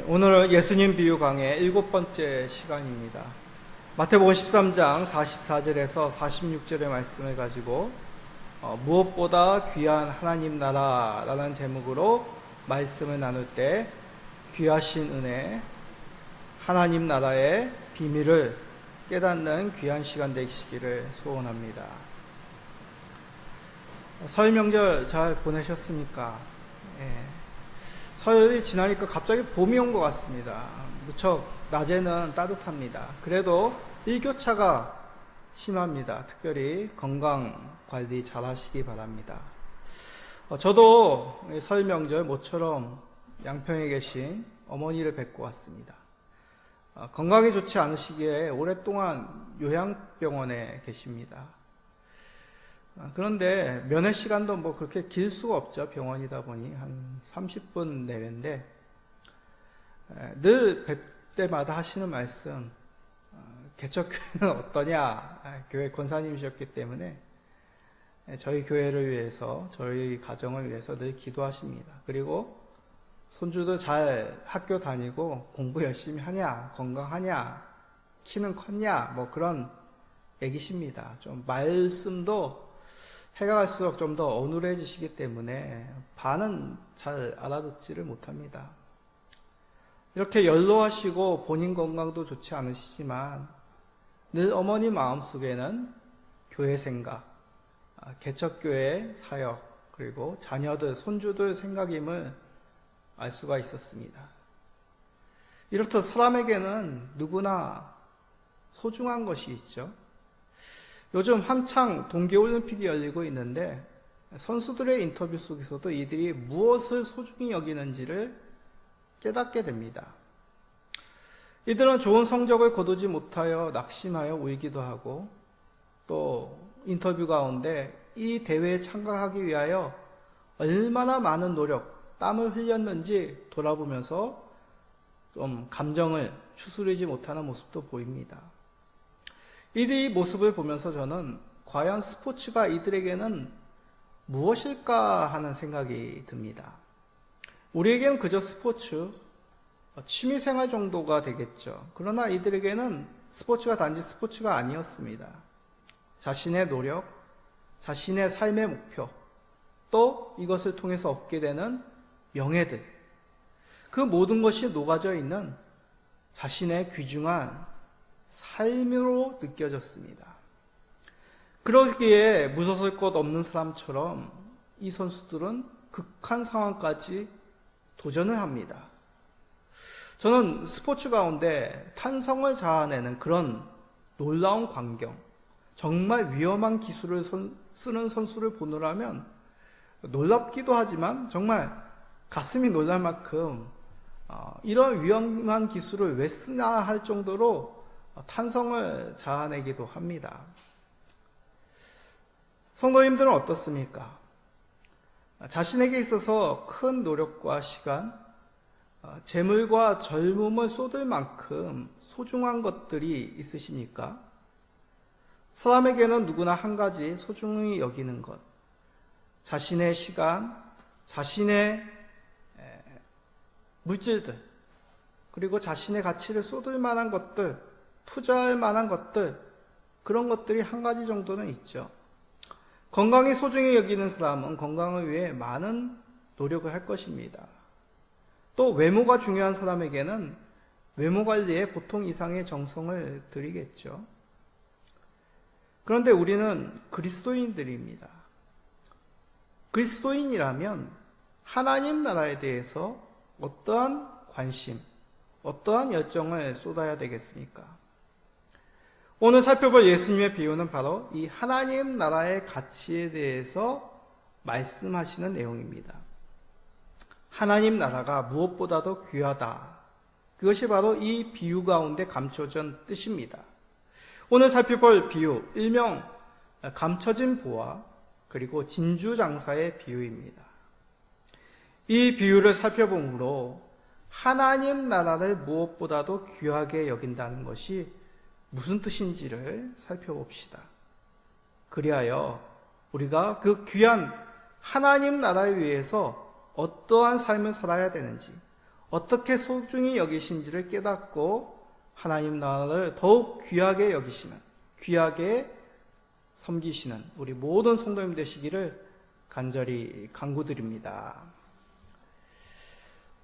오늘은 예수님 비유 강의 7번째 시간입니다. 마태복음 13장 44절에서 46절의 말씀을 가지고 무엇보다 귀한 하나님 나라라는 제목으로 말씀을 나눌 때 귀하신 은혜, 하나님 나라의 비밀을 깨닫는 귀한 시간 되시기를 소원합니다. 설 명절 잘 보내셨습니까? 설이 지나니까 갑자기 봄이 온 것 같습니다. 무척 낮에는 따뜻합니다. 그래도 일교차가 심합니다. 특별히 건강 관리 잘 하시기 바랍니다. 저도 설 명절 모처럼 양평에 계신 어머니를 뵙고 왔습니다. 건강이 좋지 않으시기에 오랫동안 요양병원에 계십니다. 그런데 면회 시간도 뭐 그렇게 길 수가 없죠. 병원이다 보니 한 30분 내외인데 늘 뵐 때마다 하시는 말씀, 개척교회는 어떠냐? 교회 권사님이셨기 때문에 저희 교회를 위해서, 저희 가정을 위해서 늘 기도하십니다. 그리고 손주도 잘 학교 다니고 공부 열심히 하냐, 건강하냐, 키는 컸냐, 뭐 그런 얘기십니다. 좀 말씀도 해가 갈수록 좀 더 어눌해지시기 때문에 반은 잘 알아듣지를 못합니다. 이렇게 연로하시고 본인 건강도 좋지 않으시지만 늘 어머니 마음속에는 교회 생각, 개척교회 사역, 그리고 자녀들, 손주들 생각임을 알 수가 있었습니다. 이렇듯 사람에게는 누구나 소중한 것이 있죠. 요즘 한창 동계올림픽이 열리고 있는데 선수들의 인터뷰 속에서도 이들이 무엇을 소중히 여기는지를 깨닫게 됩니다. 이들은 좋은 성적을 거두지 못하여 낙심하여 울기도 하고 또 인터뷰 가운데 이 대회에 참가하기 위하여 얼마나 많은 노력, 땀을 흘렸는지 돌아보면서 좀 감정을 추스르지 못하는 모습도 보입니다. 이들의 모습을 보면서 저는 과연 스포츠가 이들에게는 무엇일까 하는 생각이 듭니다. 우리에게는 그저 스포츠, 취미생활 정도가 되겠죠. 그러나 이들에게는 스포츠가 단지 스포츠가 아니었습니다. 자신의 노력, 자신의 삶의 목표, 또 이것을 통해서 얻게 되는 명예들, 그 모든 것이 녹아져 있는 자신의 귀중한 삶으로 느껴졌습니다. 그러기에 무서울 것 없는 사람처럼 이 선수들은 극한 상황까지 도전을 합니다. 저는 스포츠 가운데 탄성을 자아내는 그런 놀라운 광경, 정말 위험한 기술을 쓰는 선수를 보느라면 놀랍기도 하지만 정말 가슴이 놀랄 만큼 이런 위험한 기술을 왜 쓰나 할 정도로 탄성을 자아내기도 합니다. 성도님들은 어떻습니까? 자신에게 있어서 큰 노력과 시간, 재물과 젊음을 쏟을 만큼 소중한 것들이 있으십니까? 사람에게는 누구나 한 가지 소중히 여기는 것, 자신의 시간, 자신의 물질들, 그리고 자신의 가치를 쏟을 만한 것들, 투자할 만한 것들, 그런 것들이 한 가지 정도는 있죠. 건강이 소중히 여기는 사람은 건강을 위해 많은 노력을 할 것입니다. 또 외모가 중요한 사람에게는 외모 관리에 보통 이상의 정성을 들이겠죠. 그런데 우리는 그리스도인들입니다. 그리스도인이라면 하나님 나라에 대해서 어떠한 관심, 어떠한 열정을 쏟아야 되겠습니까? 오늘 살펴볼 예수님의 비유는 바로 이 하나님 나라의 가치에 대해서 말씀하시는 내용입니다. 하나님 나라가 무엇보다도 귀하다. 그것이 바로 이 비유 가운데 감춰진 뜻입니다. 오늘 살펴볼 비유, 일명 감춰진 보화, 그리고 진주장사의 비유입니다. 이 비유를 살펴보므로 하나님 나라를 무엇보다도 귀하게 여긴다는 것이 무슨 뜻인지를 살펴봅시다. 그리하여 우리가 그 귀한 하나님 나라를 위해서 어떠한 삶을 살아야 되는지, 어떻게 소중히 여기신지를 깨닫고 하나님 나라를 더욱 귀하게 여기시는, 귀하게 섬기시는 우리 모든 성도님 되시기를 간절히 간구드립니다.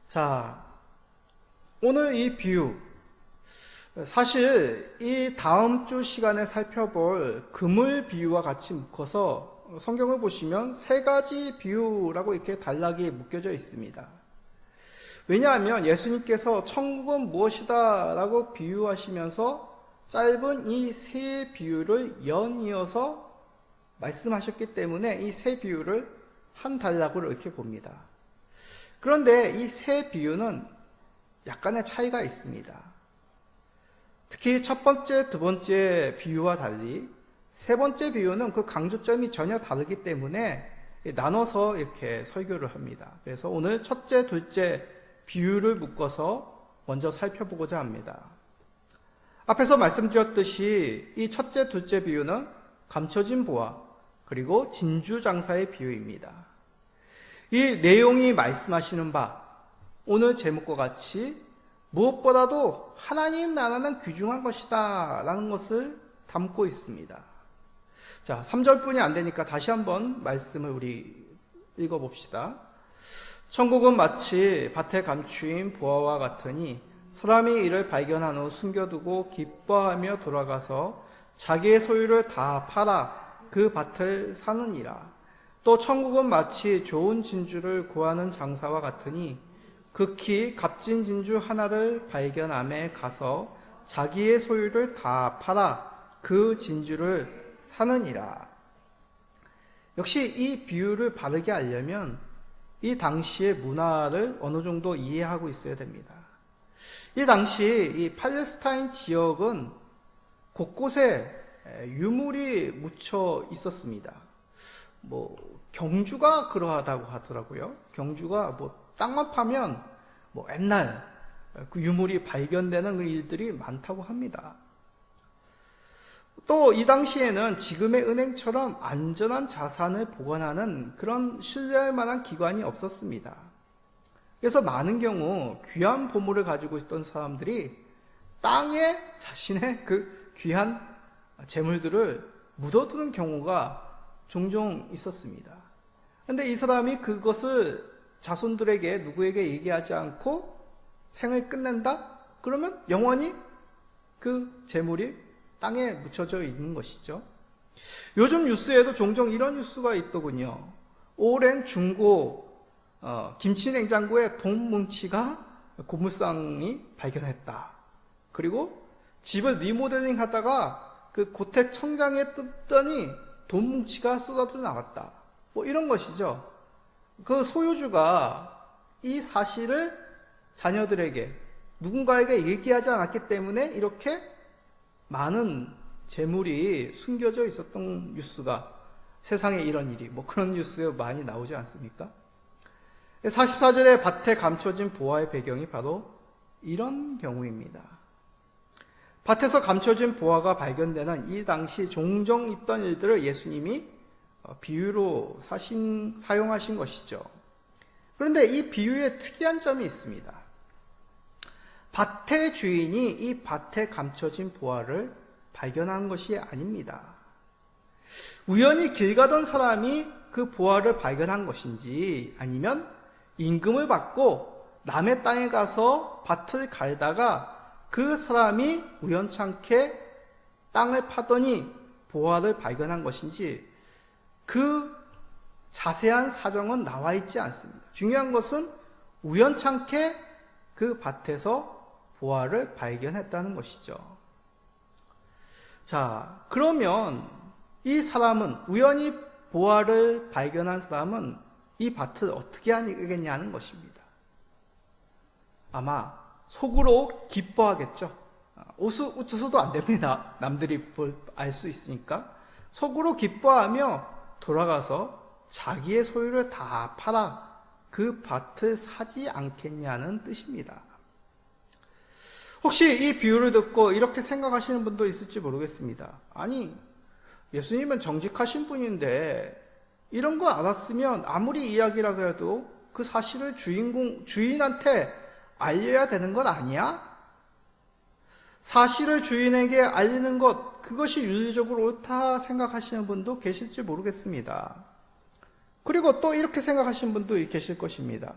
자, 오늘 이 비유, 사실 이 다음 주 시간에 살펴볼 그물 비유와 같이 묶어서 성경을 보시면 세 가지 비유라고 이렇게 단락이 묶여져 있습니다. 왜냐하면 예수님께서 천국은 무엇이다 라고 비유하시면서 짧은 이 세 비유를 연이어서 말씀하셨기 때문에 이 세 비유를 한 단락으로 이렇게 봅니다. 그런데 이 세 비유는 약간의 차이가 있습니다. 특히 첫 번째, 두 번째 비유와 달리 세 번째 비유는 그 강조점이 전혀 다르기 때문에 나눠서 이렇게 설교를 합니다. 그래서 오늘 첫째, 둘째 비유를 묶어서 먼저 살펴보고자 합니다. 앞에서 말씀드렸듯이 이 첫째, 둘째 비유는 감춰진 보화, 그리고 진주장사의 비유입니다. 이 내용이 말씀하시는 바, 오늘 제목과 같이 무엇보다도 하나님 나라는 귀중한 것이다 라는 것을 담고 있습니다. 자, 3절뿐이 안 되니까 다시 한번 말씀을 우리 읽어봅시다. 천국은 마치 밭에 감추인 보화와 같으니 사람이 이를 발견한 후 숨겨두고 기뻐하며 돌아가서 자기의 소유를 다 팔아 그 밭을 사느니라. 또 천국은 마치 좋은 진주를 구하는 장사와 같으니 극히 값진 진주 하나를 발견함에 가서 자기의 소유를 다 팔아 그 진주를 사느니라. 역시 이 비유를 바르게 알려면 이 당시의 문화를 어느 정도 이해하고 있어야 됩니다. 이 당시 이 팔레스타인 지역은 곳곳에 유물이 묻혀 있었습니다. 경주가 그러하다고 하더라고요. 경주가 땅만 파면 옛날 그 유물이 발견되는 일들이 많다고 합니다. 또 이 당시에는 지금의 은행처럼 안전한 자산을 보관하는 그런 신뢰할 만한 기관이 없었습니다. 그래서 많은 경우 귀한 보물을 가지고 있던 사람들이 땅에 자신의 그 귀한 재물들을 묻어두는 경우가 종종 있었습니다. 그런데 이 사람이 그것을 자손들에게 누구에게 얘기하지 않고 생을 끝낸다? 그러면 영원히 그 재물이 땅에 묻혀져 있는 것이죠. 요즘 뉴스에도 종종 이런 뉴스가 있더군요. 오랜 중고 김치 냉장고에 돈 뭉치가 고물상이 발견했다. 그리고 집을 리모델링 하다가 그 고택 천장에 뜯더니 돈 뭉치가 쏟아져 나왔다. 이런 것이죠. 그 소유주가 이 사실을 자녀들에게 누군가에게 얘기하지 않았기 때문에 이렇게 많은 재물이 숨겨져 있었던 뉴스가, 세상에 이런 일이 그런 뉴스가 많이 나오지 않습니까? 44절에 밭에 감춰진 보화의 배경이 바로 이런 경우입니다. 밭에서 감춰진 보화가 발견되는 이 당시 종종 있던 일들을 예수님이 비유로 사용하신 것이죠. 그런데 이 비유에 특이한 점이 있습니다. 밭의 주인이 이 밭에 감춰진 보화를 발견한 것이 아닙니다. 우연히 길 가던 사람이 그 보화를 발견한 것인지, 아니면 임금을 받고 남의 땅에 가서 밭을 갈다가 그 사람이 우연찮게 땅을 파더니 보화를 발견한 것인지, 그 자세한 사정은 나와 있지 않습니다. 중요한 것은 우연찮게 그 밭에서 보화를 발견했다는 것이죠. 자, 그러면 이 사람은, 우연히 보화를 발견한 사람은 이 밭을 어떻게 하겠냐는 것입니다. 아마 속으로 기뻐하겠죠. 웃어도 안 됩니다. 남들이 알 수 있으니까. 속으로 기뻐하며 돌아가서 자기의 소유를 다 팔아 그 밭을 사지 않겠냐는 뜻입니다. 혹시 이 비유를 듣고 이렇게 생각하시는 분도 있을지 모르겠습니다. 아니, 예수님은 정직하신 분인데 이런 거 알았으면 아무리 이야기라고 해도 그 사실을 주인한테 알려야 되는 것 아니야? 사실을 주인에게 알리는 것, 그것이 윤리적으로 옳다 생각하시는 분도 계실지 모르겠습니다. 그리고 또 이렇게 생각하시는 분도 계실 것입니다.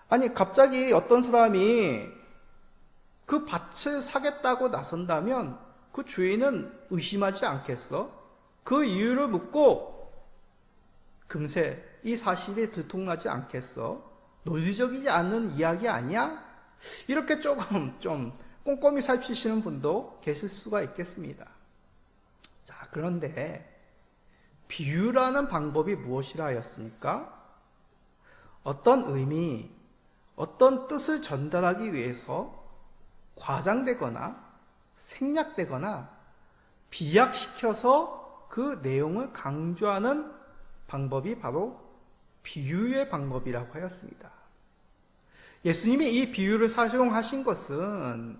아니, 갑자기 어떤 사람이 그 밭을 사겠다고 나선다면 그 주인은 의심하지 않겠어? 그 이유를 묻고 금세 이 사실이 들통나지 않겠어? 논리적이지 않는 이야기 아니야? 이렇게 조금 좀 꼼꼼히 살피시는 분도 계실 수가 있겠습니다. 자, 그런데 비유라는 방법이 무엇이라 하였습니까? 어떤 의미, 어떤 뜻을 전달하기 위해서 과장되거나 생략되거나 비약시켜서 그 내용을 강조하는 방법이 바로 비유의 방법이라고 하였습니다. 예수님이 이 비유를 사용하신 것은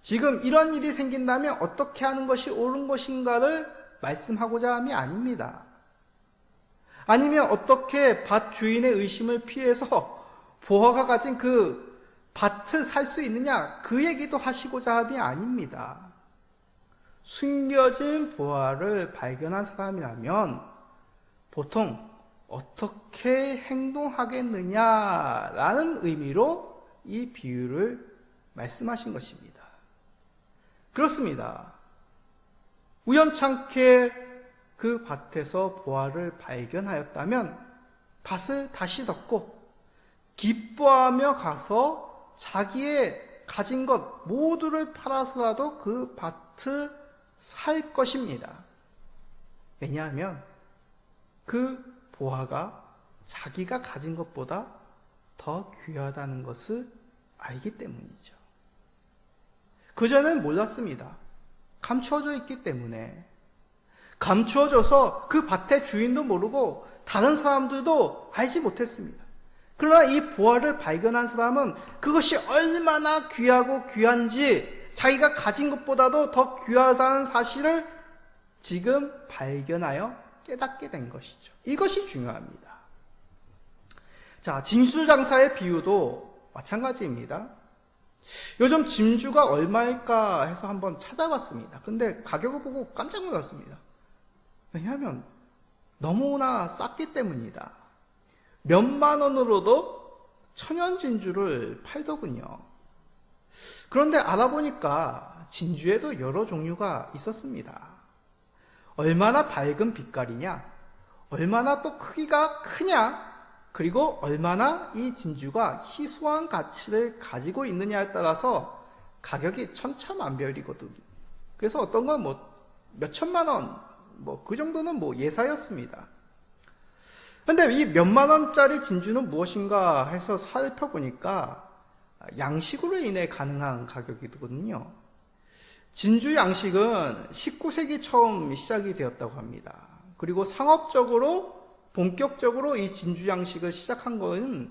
지금 이런 일이 생긴다면 어떻게 하는 것이 옳은 것인가를 말씀하고자 함이 아닙니다. 아니면 어떻게 밭 주인의 의심을 피해서 보화가 가진 그 밭을 살 수 있느냐, 그 얘기도 하시고자 함이 아닙니다. 숨겨진 보화를 발견한 사람이라면 보통 어떻게 행동하겠느냐라는 의미로 이 비유를 말씀하신 것입니다. 그렇습니다. 우연찮게 그 밭에서 보화를 발견하였다면 밭을 다시 덮고 기뻐하며 가서 자기의 가진 것 모두를 팔아서라도 그 밭을 살 것입니다. 왜냐하면 그 보화가 자기가 가진 것보다 더 귀하다는 것을 알기 때문이죠. 그전엔 몰랐습니다. 감추어져 있기 때문에. 감추어져서 그 밭의 주인도 모르고 다른 사람들도 알지 못했습니다. 그러나 이 보화를 발견한 사람은 그것이 얼마나 귀하고 귀한지 자기가 가진 것보다도 더 귀하다는 사실을 지금 발견하여 깨닫게 된 것이죠. 이것이 중요합니다. 자, 진술장사의 비유도 마찬가지입니다. 요즘 진주가 얼마일까 해서 한번 찾아봤습니다. 근데 가격을 보고 깜짝 놀랐습니다. 왜냐하면 너무나 쌌기 때문이다. 몇만 원으로도 천연 진주를 팔더군요. 그런데 알아보니까 진주에도 여러 종류가 있었습니다. 얼마나 밝은 빛깔이냐, 얼마나 또 크기가 크냐, 그리고 얼마나 이 진주가 희소한 가치를 가지고 있느냐에 따라서 가격이 천차만별이거든요. 그래서 어떤 건 몇천만 원, 그 정도는 예사였습니다. 근데 이 몇만 원짜리 진주는 무엇인가 해서 살펴보니까 양식으로 인해 가능한 가격이거든요. 진주 양식은 19세기 처음 시작이 되었다고 합니다. 그리고 상업적으로 본격적으로 이 진주 양식을 시작한 것은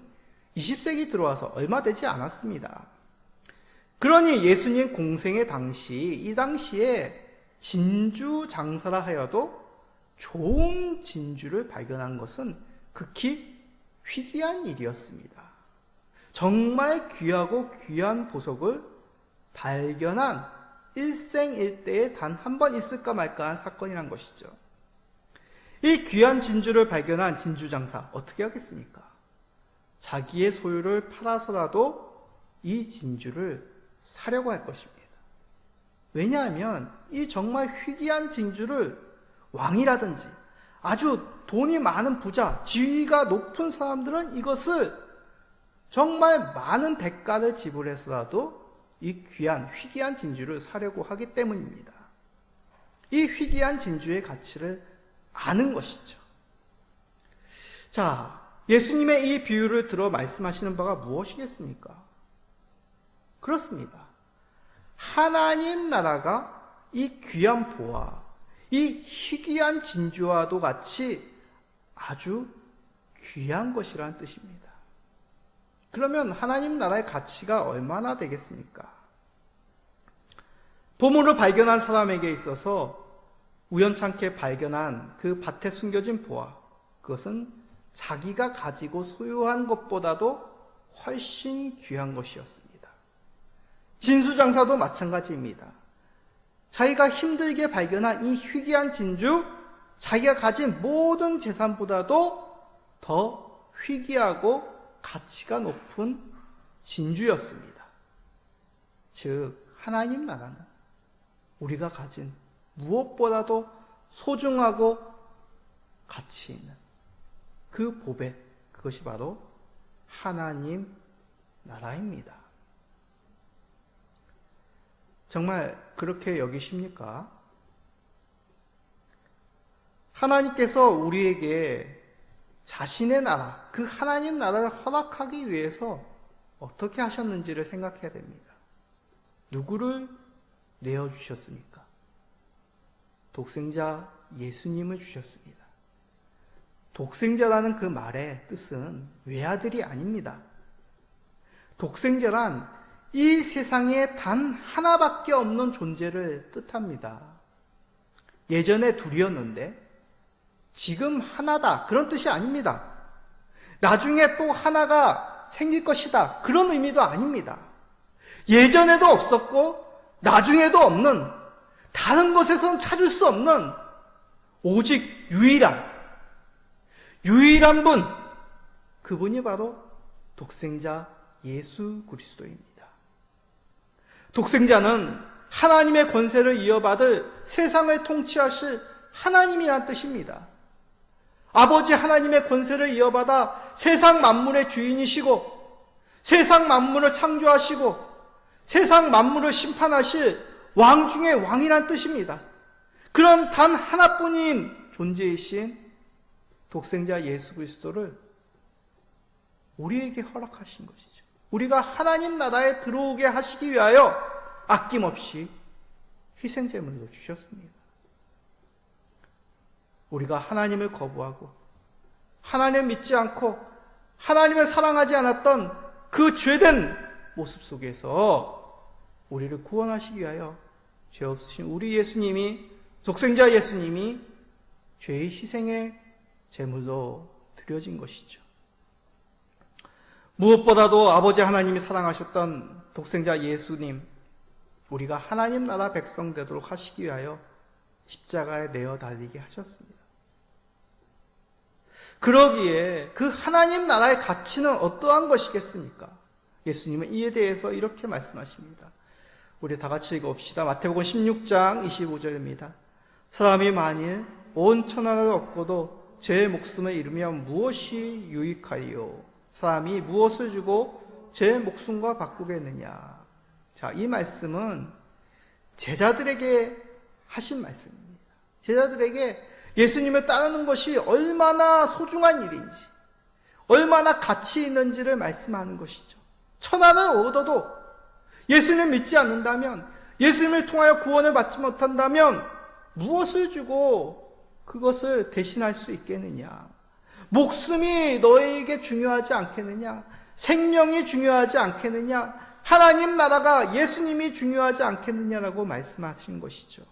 20세기 들어와서 얼마 되지 않았습니다. 그러니 예수님 공생의 이 당시에 진주 장사라 하여도 좋은 진주를 발견한 것은 극히 희귀한 일이었습니다. 정말 귀하고 귀한 보석을 발견한 일생일대에 단 한 번 있을까 말까한 사건이란 것이죠. 이 귀한 진주를 발견한 진주장사 어떻게 하겠습니까? 자기의 소유를 팔아서라도 이 진주를 사려고 할 것입니다. 왜냐하면 이 정말 희귀한 진주를 왕이라든지 아주 돈이 많은 부자, 지위가 높은 사람들은 이것을 정말 많은 대가를 지불해서라도 이 귀한 희귀한 진주를 사려고 하기 때문입니다. 이 희귀한 진주의 가치를 아는 것이죠. 자, 예수님의 이 비유를 들어 말씀하시는 바가 무엇이겠습니까? 그렇습니다. 하나님 나라가 이 귀한 보화, 이 희귀한 진주와도 같이 아주 귀한 것이라는 뜻입니다. 그러면 하나님 나라의 가치가 얼마나 되겠습니까? 보물을 발견한 사람에게 있어서 우연찮게 발견한 그 밭에 숨겨진 보화, 그것은 자기가 가지고 소유한 것보다도 훨씬 귀한 것이었습니다. 진수장사도 마찬가지입니다. 자기가 힘들게 발견한 이 희귀한 진주, 자기가 가진 모든 재산보다도 더 희귀하고 가치가 높은 진주였습니다. 즉 하나님 나라는 우리가 가진 무엇보다도 소중하고 가치 있는 그 보배, 그것이 바로 하나님 나라입니다. 정말 그렇게 여기십니까? 하나님께서 우리에게 자신의 나라, 그 하나님 나라를 허락하기 위해서 어떻게 하셨는지를 생각해야 됩니다. 누구를 내어주셨습니까? 독생자 예수님을 주셨습니다. 독생자라는 그 말의 뜻은 외아들이 아닙니다. 독생자란 이 세상에 단 하나밖에 없는 존재를 뜻합니다. 예전에 둘이었는데 지금 하나다, 그런 뜻이 아닙니다. 나중에 또 하나가 생길 것이다, 그런 의미도 아닙니다. 예전에도 없었고 나중에도 없는, 다른 곳에서는 찾을 수 없는 오직 유일한 분, 그분이 바로 독생자 예수 그리스도입니다. 독생자는 하나님의 권세를 이어받을 세상을 통치하실 하나님이란 뜻입니다. 아버지 하나님의 권세를 이어받아 세상 만물의 주인이시고 세상 만물을 창조하시고 세상 만물을 심판하실 왕 중의 왕이란 뜻입니다. 그런 단 하나뿐인 존재이신 독생자 예수 그리스도를 우리에게 허락하신 것이죠. 우리가 하나님 나라에 들어오게 하시기 위하여 아낌없이 희생제물로 주셨습니다. 우리가 하나님을 거부하고 하나님을 믿지 않고 하나님을 사랑하지 않았던 그 죄된 모습 속에서 우리를 구원하시기 위하여 죄 없으신 우리 예수님이, 독생자 예수님이 죄의 희생의 제물로 드려진 것이죠. 무엇보다도 아버지 하나님이 사랑하셨던 독생자 예수님, 우리가 하나님 나라 백성 되도록 하시기 위하여 십자가에 내어 달리게 하셨습니다. 그러기에 그 하나님 나라의 가치는 어떠한 것이겠습니까? 예수님은 이에 대해서 이렇게 말씀하십니다. 우리 다 같이 읽어봅시다. 마태복음 16장 25절입니다. 사람이 만일 온 천하를 얻고도 제 목숨을 잃으면 무엇이 유익하리요? 사람이 무엇을 주고 제 목숨과 바꾸겠느냐? 자, 이 말씀은 제자들에게 하신 말씀입니다. 제자들에게 예수님을 따르는 것이 얼마나 소중한 일인지, 얼마나 가치 있는지를 말씀하는 것이죠. 천하를 얻어도 예수님을 믿지 않는다면, 예수님을 통하여 구원을 받지 못한다면 무엇을 주고 그것을 대신할 수 있겠느냐? 목숨이 너에게 중요하지 않겠느냐? 생명이 중요하지 않겠느냐? 하나님 나라가 예수님이 중요하지 않겠느냐라고 말씀하신 것이죠.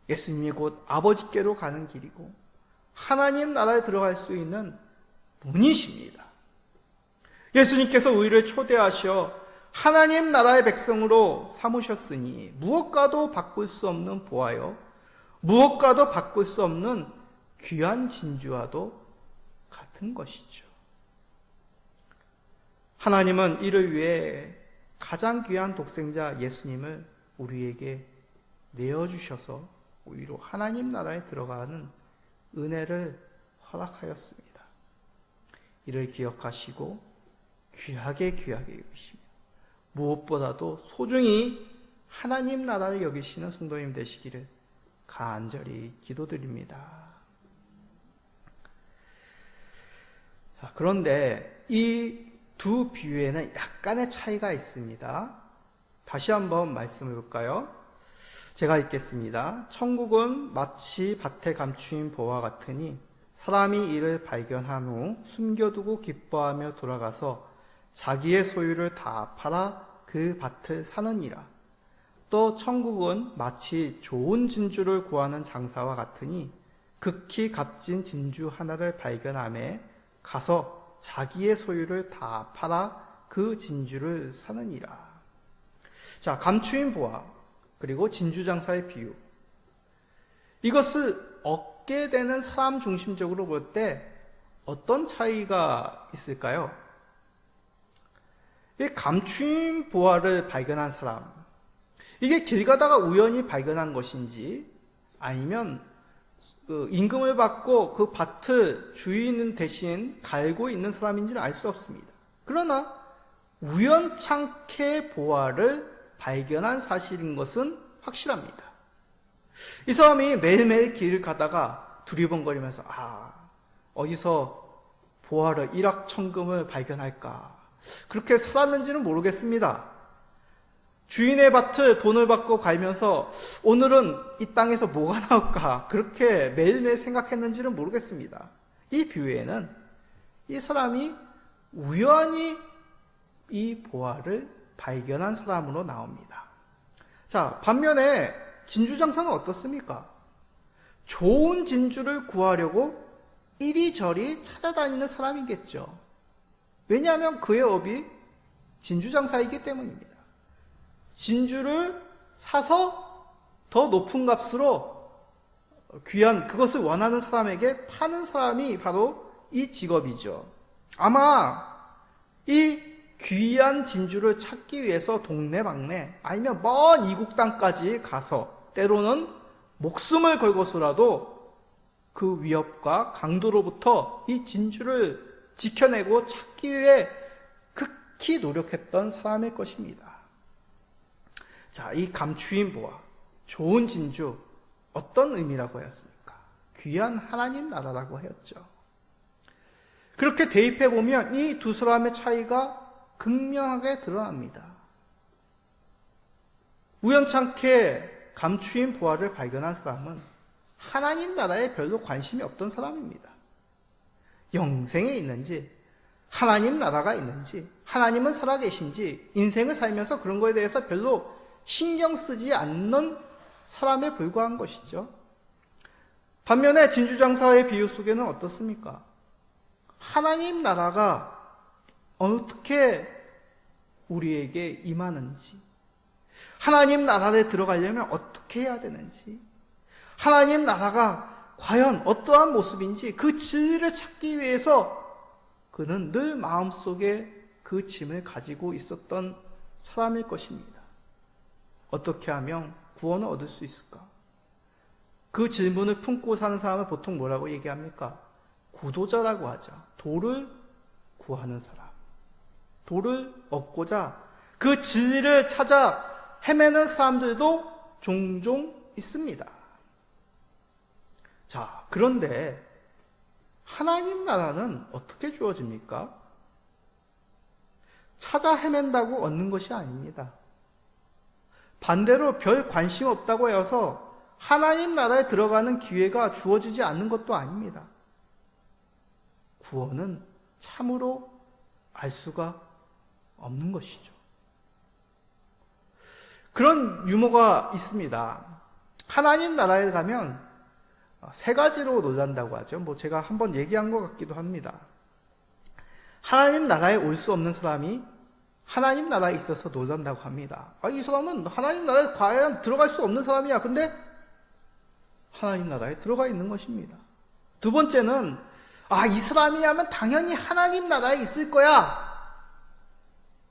예수님이 곧 아버지께로 가는 길이고 하나님 나라에 들어갈 수 있는 문이십니다. 예수님께서 우리를 초대하셔 하나님 나라의 백성으로 삼으셨으니 무엇과도 바꿀 수 없는 보아요, 무엇과도 바꿀 수 없는 귀한 진주와도 같은 것이죠. 하나님은 이를 위해 가장 귀한 독생자 예수님을 우리에게 내어주셔서 우리로 하나님 나라에 들어가는 은혜를 허락하였습니다. 이를 기억하시고 귀하게 여기시며 무엇보다도 소중히 하나님 나라를 여기시는 성도님 되시기를 간절히 기도드립니다. 자, 그런데 이 두 비유에는 약간의 차이가 있습니다. 다시 한번 말씀해 볼까요? 제가 읽겠습니다. 천국은 마치 밭에 감추인 보와 같으니 사람이 이를 발견한 후 숨겨두고 기뻐하며 돌아가서 자기의 소유를 다 팔아 그 밭을 사느니라. 또 천국은 마치 좋은 진주를 구하는 장사와 같으니 극히 값진 진주 하나를 발견하며 가서 자기의 소유를 다 팔아 그 진주를 사느니라. 자, 감추인 보화, 그리고 진주장사의 비유. 이것을 얻게 되는 사람 중심적으로 볼 때 어떤 차이가 있을까요? 이 감추인 보화를 발견한 사람, 이게 길 가다가 우연히 발견한 것인지 아니면 그 임금을 받고 그 밭을 주인 대신 갈고 있는 사람인지는 알 수 없습니다. 그러나 우연찮게 보화를 발견한 사실인 것은 확실합니다. 이 사람이 매일매일 길을 가다가 두리번거리면서 어디서 보화를 일확천금을 발견할까, 그렇게 살았는지는 모르겠습니다. 주인의 밭을 돈을 받고 갈면서 오늘은 이 땅에서 뭐가 나올까, 그렇게 매일매일 생각했는지는 모르겠습니다. 이 비유에는 이 사람이 우연히 이 보화를 발견한 사람으로 나옵니다. 자, 반면에 진주장사는 어떻습니까? 좋은 진주를 구하려고 이리저리 찾아다니는 사람이겠죠. 왜냐하면 그의 업이 진주장사이기 때문입니다. 진주를 사서 더 높은 값으로 귀한 그것을 원하는 사람에게 파는 사람이 바로 이 직업이죠. 아마 이 귀한 진주를 찾기 위해서 동네방네 아니면 먼 이국 땅까지 가서 때로는 목숨을 걸고서라도 그 위협과 강도로부터 이 진주를 지켜내고 찾기 위해 극히 노력했던 사람일 것입니다. 자, 이 감추인 보화, 좋은 진주, 어떤 의미라고 하였습니까? 귀한 하나님 나라라고 하였죠. 그렇게 대입해 보면 이 두 사람의 차이가 극명하게 드러납니다. 우연찮게 감추인 보화를 발견한 사람은 하나님 나라에 별로 관심이 없던 사람입니다. 영생에 있는지, 하나님 나라가 있는지, 하나님은 살아계신지, 인생을 살면서 그런 거에 대해서 별로 신경 쓰지 않는 사람에 불과한 것이죠. 반면에 진주장사의 비유 속에는 어떻습니까? 하나님 나라가 어떻게 우리에게 임하는지, 하나님 나라에 들어가려면 어떻게 해야 되는지, 하나님 나라가 과연 어떠한 모습인지 그 진리를 찾기 위해서 그는 늘 마음속에 그 짐을 가지고 있었던 사람일 것입니다. 어떻게 하면 구원을 얻을 수 있을까? 그 질문을 품고 사는 사람은 보통 뭐라고 얘기합니까? 구도자라고 하죠. 도를 구하는 사람. 도를 얻고자 그 진리를 찾아 헤매는 사람들도 종종 있습니다. 자, 그런데 하나님 나라는 어떻게 주어집니까? 찾아 헤맨다고 얻는 것이 아닙니다. 반대로 별 관심 없다고 해서 하나님 나라에 들어가는 기회가 주어지지 않는 것도 아닙니다. 구원은 참으로 알 수가 없는 것이죠. 그런 유머가 있습니다. 하나님 나라에 가면 세 가지로 놀란다고 하죠. 제가 한번 얘기한 것 같기도 합니다. 하나님 나라에 올 수 없는 사람이 하나님 나라에 있어서 놀란다고 합니다. 이 사람은 하나님 나라에 과연 들어갈 수 없는 사람이야. 근데 하나님 나라에 들어가 있는 것입니다. 두 번째는 이 사람이라면 당연히 하나님 나라에 있을 거야.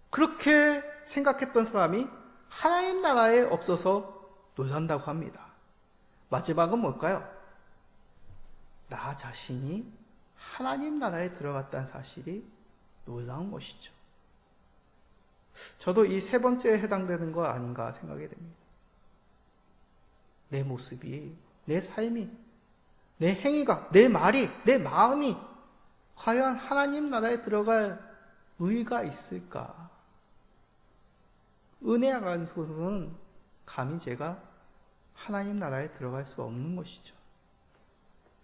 그렇게 생각했던 사람이 하나님 나라에 없어서 놀란다고 합니다. 마지막은 뭘까요? 나 자신이 하나님 나라에 들어갔다는 사실이 놀라운 것이죠. 저도 이 세 번째에 해당되는 거 아닌가 생각이 됩니다. 내 모습이, 내 삶이, 내 행위가, 내 말이, 내 마음이 과연 하나님 나라에 들어갈 의의가 있을까? 은혜 안에서는 감히 제가 하나님 나라에 들어갈 수 없는 것이죠.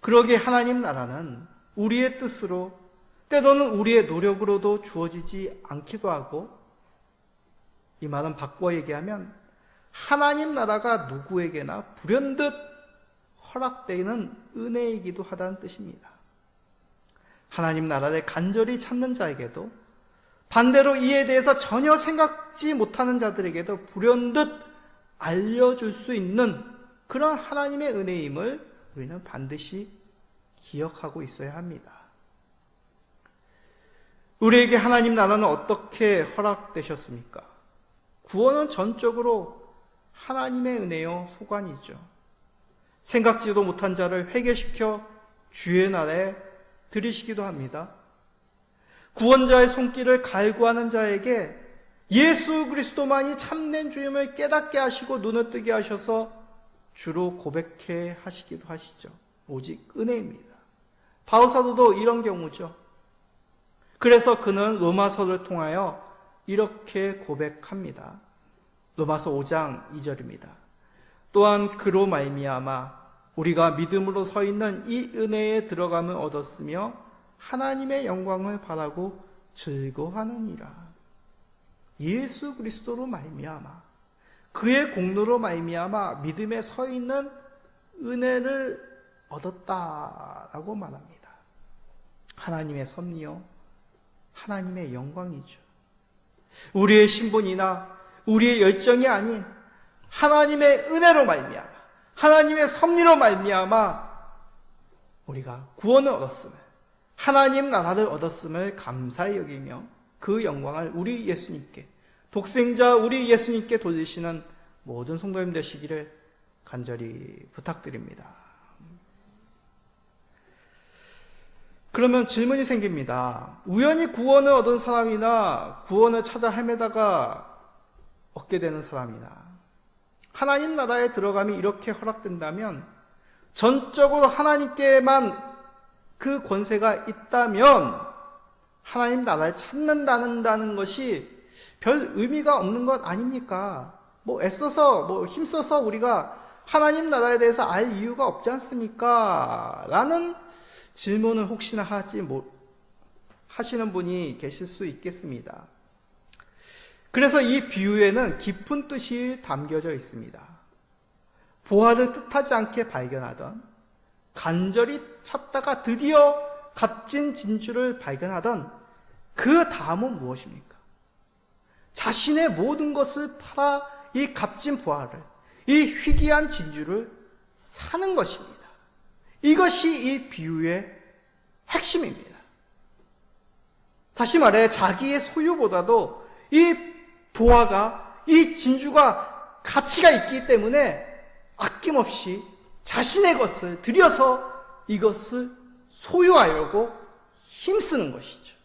그러기에 하나님 나라는 우리의 뜻으로, 때로는 우리의 노력으로도 주어지지 않기도 하고, 이 말은 바꿔 얘기하면 하나님 나라가 누구에게나 불현듯 허락되는 은혜이기도 하다는 뜻입니다. 하나님 나라를 간절히 찾는 자에게도, 반대로 이에 대해서 전혀 생각지 못하는 자들에게도 불현듯 알려줄 수 있는 그런 하나님의 은혜임을 우리는 반드시 기억하고 있어야 합니다. 우리에게 하나님 나라는 어떻게 허락되셨습니까? 구원은 전적으로 하나님의 은혜요 소관이죠. 생각지도 못한 자를 회개시켜 주의 나라에 들이시기도 합니다. 구원자의 손길을 갈구하는 자에게 예수 그리스도만이 참된 주임을 깨닫게 하시고 눈을 뜨게 하셔서 주로 고백해 하시기도 하시죠. 오직 은혜입니다. 바울 사도도 이런 경우죠. 그래서 그는 로마서를 통하여 이렇게 고백합니다. 로마서 5장 2절입니다. 또한 그로 말미암아 우리가 믿음으로 서 있는 이 은혜에 들어감을 얻었으며 하나님의 영광을 바라고 즐거워하느니라. 예수 그리스도로 말미암아 그의 공로로 말미암아 믿음에 서 있는 은혜를 얻었다라고 말합니다. 하나님의 섭리요 하나님의 영광이죠. 우리의 신분이나 우리의 열정이 아닌 하나님의 은혜로 말미암아 하나님의 섭리로 말미암아 우리가 구원을 얻었음을 하나님 나라를 얻었음을 감사히 여기며 그 영광을 우리 예수님께 독생자 우리 예수님께 돌리시는 모든 성도님 되시기를 간절히 부탁드립니다. 그러면 질문이 생깁니다. 우연히 구원을 얻은 사람이나 구원을 찾아 헤매다가 얻게 되는 사람이나 하나님 나라에 들어감이 이렇게 허락된다면 전적으로 하나님께만 그 권세가 있다면 하나님 나라를 찾는다는 것이 별 의미가 없는 것 아닙니까? 애써서 힘써서 우리가 하나님 나라에 대해서 알 이유가 없지 않습니까? 라는 질문을 혹시나 하시는 분이 계실 수 있겠습니다. 그래서 이 비유에는 깊은 뜻이 담겨져 있습니다. 보화를 뜻하지 않게 발견하던, 간절히 찾다가 드디어 값진 진주를 발견하던 그 다음은 무엇입니까? 자신의 모든 것을 팔아 이 값진 보화를, 이 희귀한 진주를 사는 것입니다. 이것이 이 비유의 핵심입니다. 다시 말해 자기의 소유보다도 이 보화가, 이 진주가 가치가 있기 때문에 아낌없이 자신의 것을 들여서 이것을 소유하려고 힘쓰는 것이죠.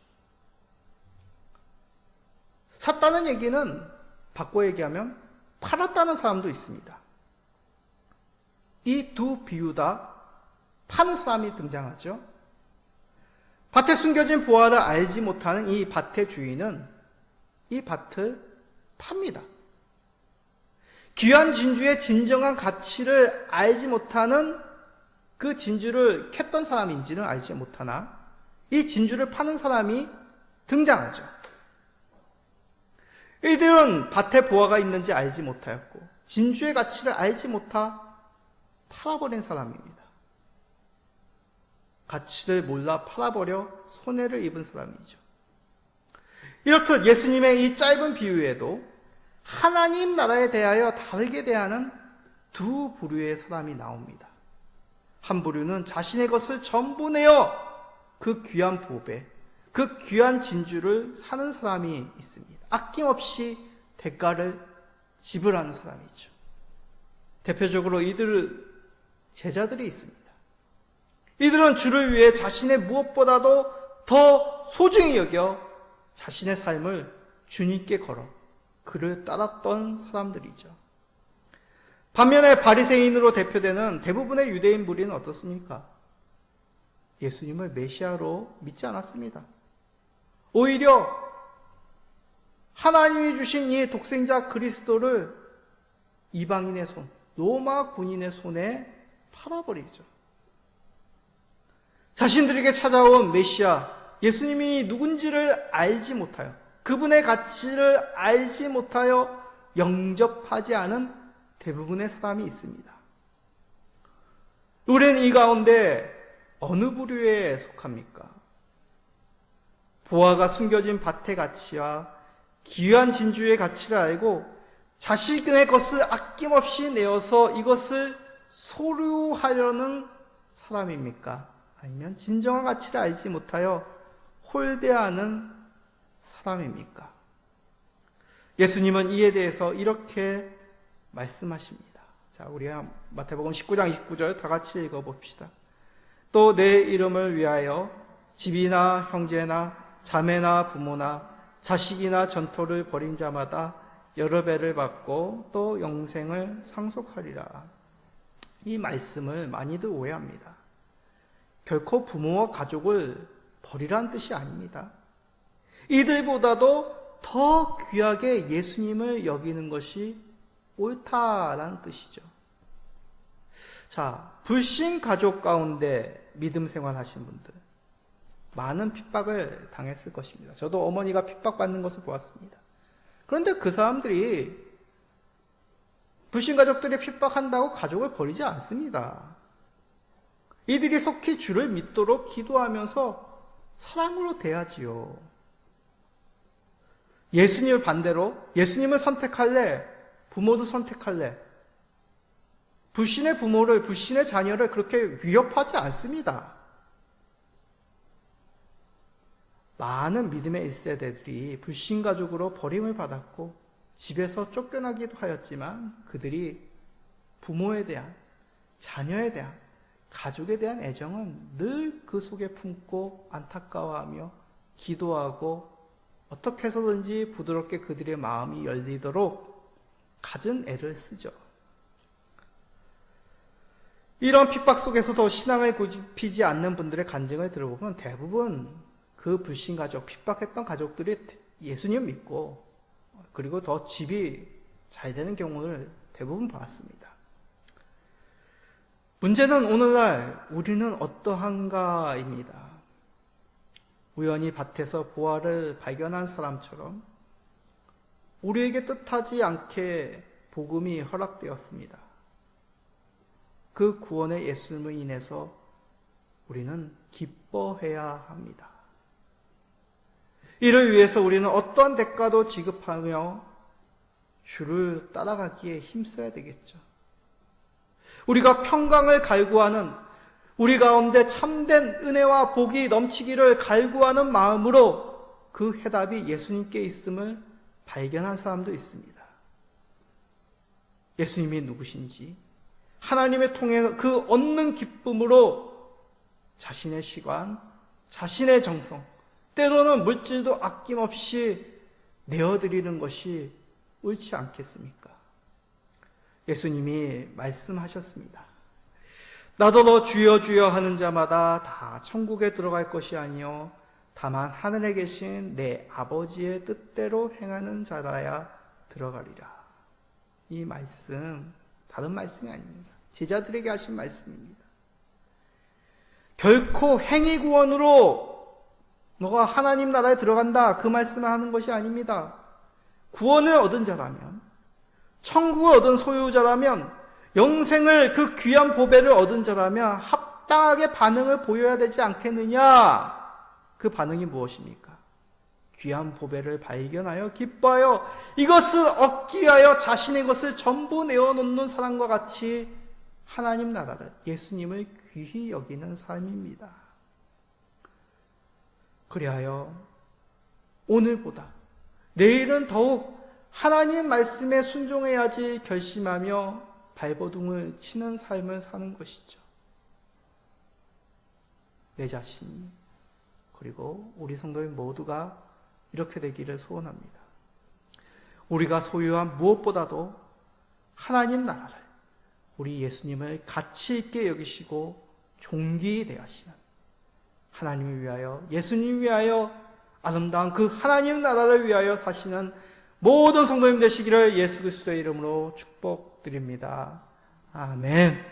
샀다는 얘기는 바꿔 얘기하면 팔았다는 사람도 있습니다. 이 두 비유 다 파는 사람이 등장하죠. 밭에 숨겨진 보화를 알지 못하는 이 밭의 주인은 이 밭을 팝니다. 귀한 진주의 진정한 가치를 알지 못하는 그 진주를 캤던 사람인지는 알지 못하나 이 진주를 파는 사람이 등장하죠. 이들은 밭에 보화가 있는지 알지 못하였고 진주의 가치를 알지 못하 팔아버린 사람입니다. 가치를 몰라 팔아버려 손해를 입은 사람이죠. 이렇듯 예수님의 이 짧은 비유에도 하나님 나라에 대하여 다르게 대하는 두 부류의 사람이 나옵니다. 한 부류는 자신의 것을 전부 내어 그 귀한 보배, 그 귀한 진주를 사는 사람이 있습니다. 아낌없이 대가를 지불하는 사람이죠. 대표적으로 제자들이 있습니다. 이들은 주를 위해 자신의 무엇보다도 더 소중히 여겨 자신의 삶을 주님께 걸어 그를 따랐던 사람들이죠. 반면에 바리새인으로 대표되는 대부분의 유대인 무리는 어떻습니까? 예수님을 메시아로 믿지 않았습니다. 오히려 하나님이 주신 이 독생자 그리스도를 이방인의 손, 로마 군인의 손에 팔아버리죠. 자신들에게 찾아온 메시아, 예수님이 누군지를 알지 못하여, 그분의 가치를 알지 못하여 영접하지 않은 대부분의 사람이 있습니다. 우리는 이 가운데 어느 부류에 속합니까? 보화가 숨겨진 밭의 가치와 귀한 진주의 가치를 알고 자신의 것을 아낌없이 내어서 이것을 소유하려는 사람입니까? 아니면 진정한 가치를 알지 못하여 홀대하는 사람입니까? 예수님은 이에 대해서 이렇게 말씀하십니다. 자, 우리 마태복음 19장 29절 다 같이 읽어봅시다. 또 내 이름을 위하여 집이나 형제나 자매나 부모나 자식이나 전토를 벌인 자마다 여러 배를 받고 또 영생을 상속하리라. 이 말씀을 많이들 오해합니다. 결코 부모와 가족을 버리라는 뜻이 아닙니다. 이들보다도 더 귀하게 예수님을 여기는 것이 옳다라는 뜻이죠. 자, 불신 가족 가운데 믿음 생활하신 분들 많은 핍박을 당했을 것입니다. 저도 어머니가 핍박받는 것을 보았습니다. 그런데 그 사람들이 불신 가족들이 핍박한다고 가족을 버리지 않습니다. 이들이 속히 주를 믿도록 기도하면서 사랑으로 대하지요. 예수님을 반대로 예수님을 선택할래? 부모도 선택할래? 불신의 부모를, 불신의 자녀를 그렇게 위협하지 않습니다. 많은 믿음의 1세대들이 불신 가족으로 버림을 받았고 집에서 쫓겨나기도 하였지만 그들이 부모에 대한, 자녀에 대한, 가족에 대한 애정은 늘 그 속에 품고 안타까워하며 기도하고 어떻게 해서든지 부드럽게 그들의 마음이 열리도록 갖은 애를 쓰죠. 이런 핍박 속에서도 신앙을 고집히지 않는 분들의 간증을 들어보면 대부분 그 불신 가족, 핍박했던 가족들이 예수님 믿고 그리고 더 집이 잘 되는 경우를 대부분 봤습니다. 문제는 오늘날 우리는 어떠한가입니다. 우연히 밭에서 보화를 발견한 사람처럼 우리에게 뜻하지 않게 복음이 허락되었습니다. 그 구원의 예수님을 인해서 우리는 기뻐해야 합니다. 이를 위해서 우리는 어떠한 대가도 지급하며 주를 따라가기에 힘써야 되겠죠. 우리가 평강을 갈구하는, 우리 가운데 참된 은혜와 복이 넘치기를 갈구하는 마음으로 그 해답이 예수님께 있음을 발견한 사람도 있습니다. 예수님이 누구신지 하나님을 통해서 그 얻는 기쁨으로 자신의 시간, 자신의 정성, 때로는 물질도 아낌없이 내어드리는 것이 옳지 않겠습니까? 예수님이 말씀하셨습니다. 나도 너 주여 주여 하는 자마다 다 천국에 들어갈 것이 아니요 다만 하늘에 계신 내 아버지의 뜻대로 행하는 자라야 들어가리라. 이 말씀 다른 말씀이 아닙니다. 제자들에게 하신 말씀입니다. 결코 행위 구원으로 너가 하나님 나라에 들어간다 그 말씀을 하는 것이 아닙니다. 구원을 얻은 자라면, 천국을 얻은 소유자라면, 영생을 그 귀한 보배를 얻은 자라면 합당하게 반응을 보여야 되지 않겠느냐? 그 반응이 무엇입니까? 귀한 보배를 발견하여 기뻐하여 이것을 얻기 위하여 자신의 것을 전부 내어놓는 사람과 같이 하나님 나라를, 예수님을 귀히 여기는 삶입니다. 그리하여 오늘보다 내일은 더욱 하나님 말씀에 순종해야지 결심하며 발버둥을 치는 삶을 사는 것이죠. 내 자신이 그리고 우리 성도인 모두가 이렇게 되기를 소원합니다. 우리가 소유한 무엇보다도 하나님 나라를, 우리 예수님을 가치 있게 여기시고 존귀히 대하시는 하나님을 위하여, 예수님을 위하여 아름다운 그 하나님 나라를 위하여 사시는 모든 성도님 되시기를 예수 그리스도의 이름으로 축복드립니다. 아멘.